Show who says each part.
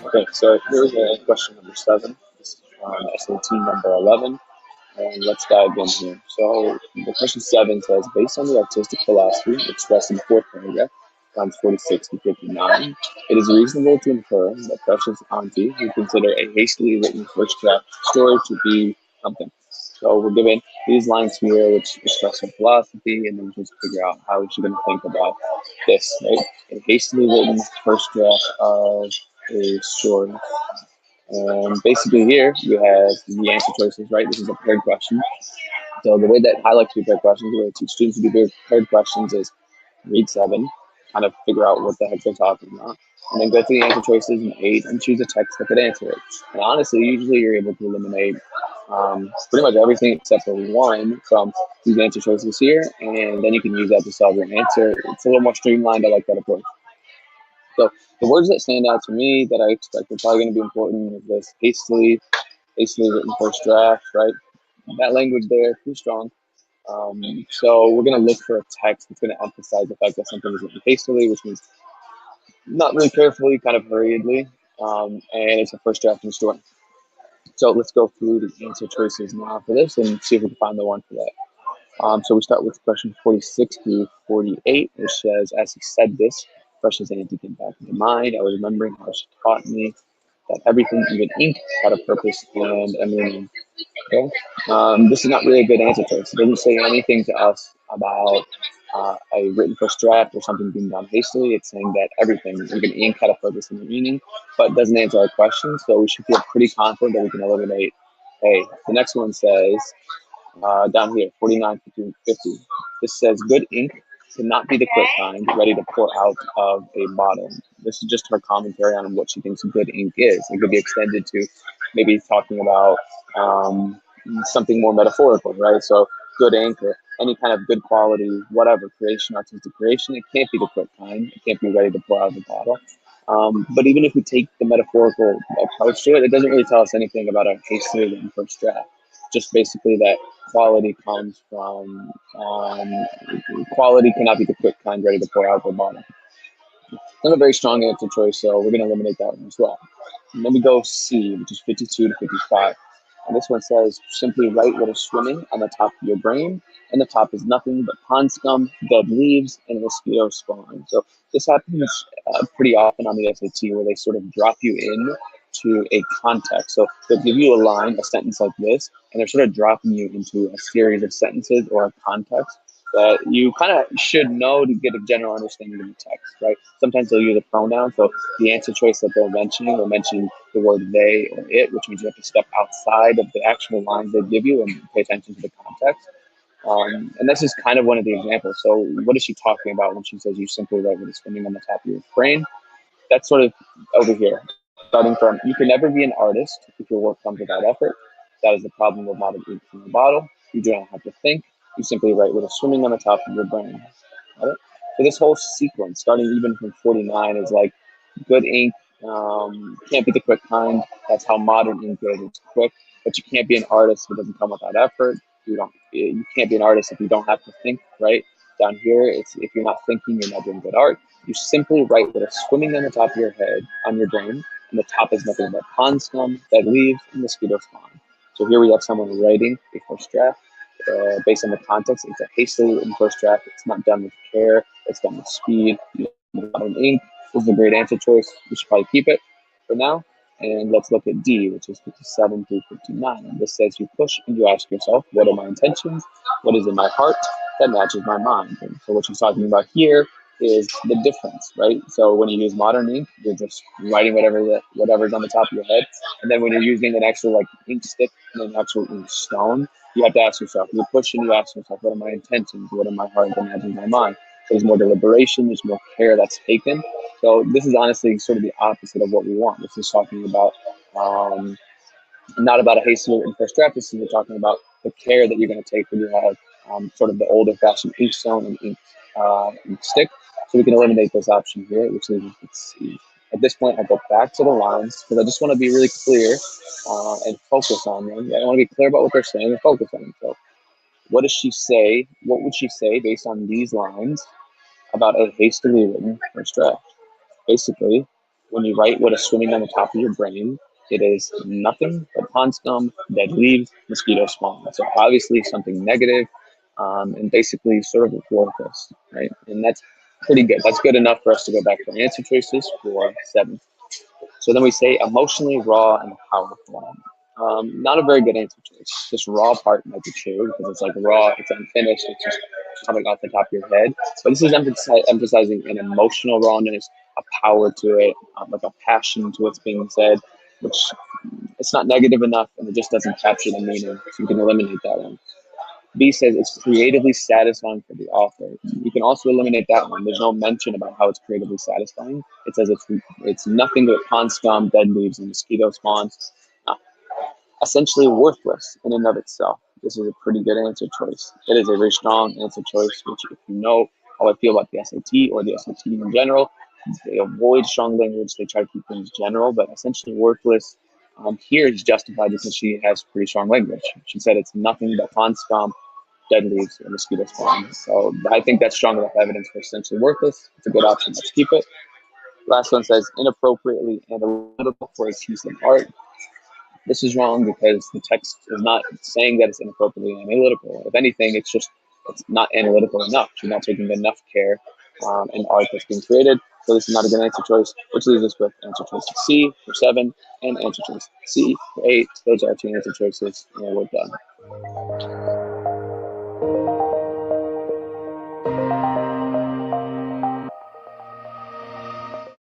Speaker 1: Okay, so here's question number 7. This is from SAT number 11, and let's dive in here. So the question 7 says, based on the artistic philosophy expressed in the fourth paragraph, lines 46 to 59, it is reasonable to infer that Precious Auntie would consider a hastily written first draft story to be something. So we're given these lines here, which express her philosophy, and then just figure out how she's going to think about this, right? A hastily written first draft of a story. And basically here you have the answer choices, right? This is a paired question. So the way that I like to do paired questions, the way I teach students to do paired questions is read 7, kind of figure out what the heck they're talking about, and then go through the answer choices in 8 and choose a text that could answer it. And honestly, usually you're able to eliminate pretty much everything except for one from these answer choices here, and then you can use that to solve your answer. It's a little more streamlined. I like that approach. So the words that stand out to me that I expect are probably going to be important is this hastily written first draft, right? That language there, too strong. So we're going to look for a text that's going to emphasize the fact that something is written hastily, which means not really carefully, kind of hurriedly, and it's a first draft in the story. So let's go through the answer choices now for this and see if we can find the one for that. So we start with question 46 through 48, which says, as he said this, Precious Auntie came back into mind. I was remembering how she taught me that everything, even ink, had a purpose and a meaning. Okay? This is not really a good answer choice. It doesn't say anything to us about a written first draft or something being done hastily. It's saying that everything, even ink, had a purpose and a meaning, but doesn't answer our question. So we should feel pretty confident that we can eliminate A. The next one says, down here, 49, 50, 50. This says, good ink cannot be the quick kind, ready to pour out of a bottle. This is just her commentary on what she thinks good ink is. It could be extended to maybe talking about something more metaphorical, right? So good ink or any kind of good quality, whatever, creation, artistic creation, it can't be the quick kind. It can't be ready to pour out of a bottle. But even if we take the metaphorical approach to it, it doesn't really tell us anything about a hastily written first draft. Just basically that quality comes from quality cannot be the quick kind ready to pour out the bottle. Not a very strong answer choice, so we're going to eliminate that one as well. And then we go C, which is 52 to 55. And this one says, simply write what is swimming on the top of your brain. And the top is nothing but pond scum, dead leaves, and mosquito spawn. So this happens pretty often on the SAT where they sort of drop you in to a context. So they'll give you a line, a sentence like this, and they're sort of dropping you into a series of sentences or a context that you kind of should know to get a general understanding of the text, right? Sometimes they'll use a pronoun. So the answer choice that they're mentioning will mention the word they or it, which means you have to step outside of the actual lines they give you and pay attention to the context. And this is kind of one of the examples. So what is she talking about when she says you simply write what is swimming on the top of your brain? That's sort of over here, starting from, you can never be an artist if your work comes without effort. That is the problem with modern ink from the bottle. You do not have to think. You simply write what is swimming on the top of your brain. Got it? So this whole sequence, starting even from 49, is like good ink can't be the quick kind. That's how modern ink is. It's quick, but you can't be an artist if it doesn't come without effort. You can't be an artist if you don't have to think, right? Down here, it's if you're not thinking, you're not doing good art. You simply write what is swimming on the top of your head, on your brain, and the top is nothing but pond scum, dead leaves, and mosquito spawn. So here we have someone writing a first draft. Based on the context, it's a hastily written first draft. It's not done with care. It's done with speed. Modern ink. This is a great answer choice. We should probably keep it for now. And let's look at D, which is 57 through 59. And this says you push and you ask yourself, what are my intentions? What is in my heart that matches my mind? And so what she's talking about here is the difference, right? So when you use modern ink, you're just writing whatever's on the top of your head. And then when you're using an actual like ink stick and an actual ink stone, you have to ask yourself, you push and you ask yourself, what are my intentions? What are my heart that matches my mind? There's more deliberation, there's more care that's taken. So this is honestly sort of the opposite of what we want. This is talking about not about a hastily written first draft. This is we're talking about the care that you're going to take when you have sort of the older fashioned inkstone and ink stick. So we can eliminate this option here, which is, let's see. At this point, I go back to the lines because I just want to be really clear and focus on them. I want to be clear about what they're saying and focus on them. So what does she say? What would she say based on these lines about a hastily written first draft? Basically, When you write what is swimming on the top of your brain, it is nothing but pond scum, dead leaves, mosquito spawn. So obviously something negative, and basically sort of worthless, right? And that's pretty good. That's good enough for us to go back to our answer choices for 7. So then we say emotionally raw and powerful. Not a very good answer choice. This raw part might be true because it's like raw, it's unfinished, it's just coming off the top of your head. But this is emphasizing an emotional rawness, a power to it, like a passion to what's being said, which it's not negative enough and it just doesn't capture the meaning. So you can eliminate that one. B says it's creatively satisfying for the author. You can also eliminate that one. There's no mention about how it's creatively satisfying. It says it's nothing but pond scum, dead leaves, and mosquito spawns. Essentially worthless in and of itself. This is a pretty good answer choice. It is a very strong answer choice, which if you know how I feel about the SAT or the SAT in general, they avoid strong language. They try to keep things general, but essentially worthless. Here is justified because she has pretty strong language. She said it's nothing but pond scum, dead leaves, and mosquito spawn. So I think that's strong enough evidence for essentially worthless. It's a good option. Let's keep it. Last one says inappropriately analytical for a piece of art. This is wrong because the text is not saying that it's inappropriately analytical. If anything, it's not analytical enough. She's not taking enough care in art that's being created. So this is not a good answer choice, which leaves us with answer choice C for 7 and answer choice C for 8. Those are our 2 answer choices, and we're done.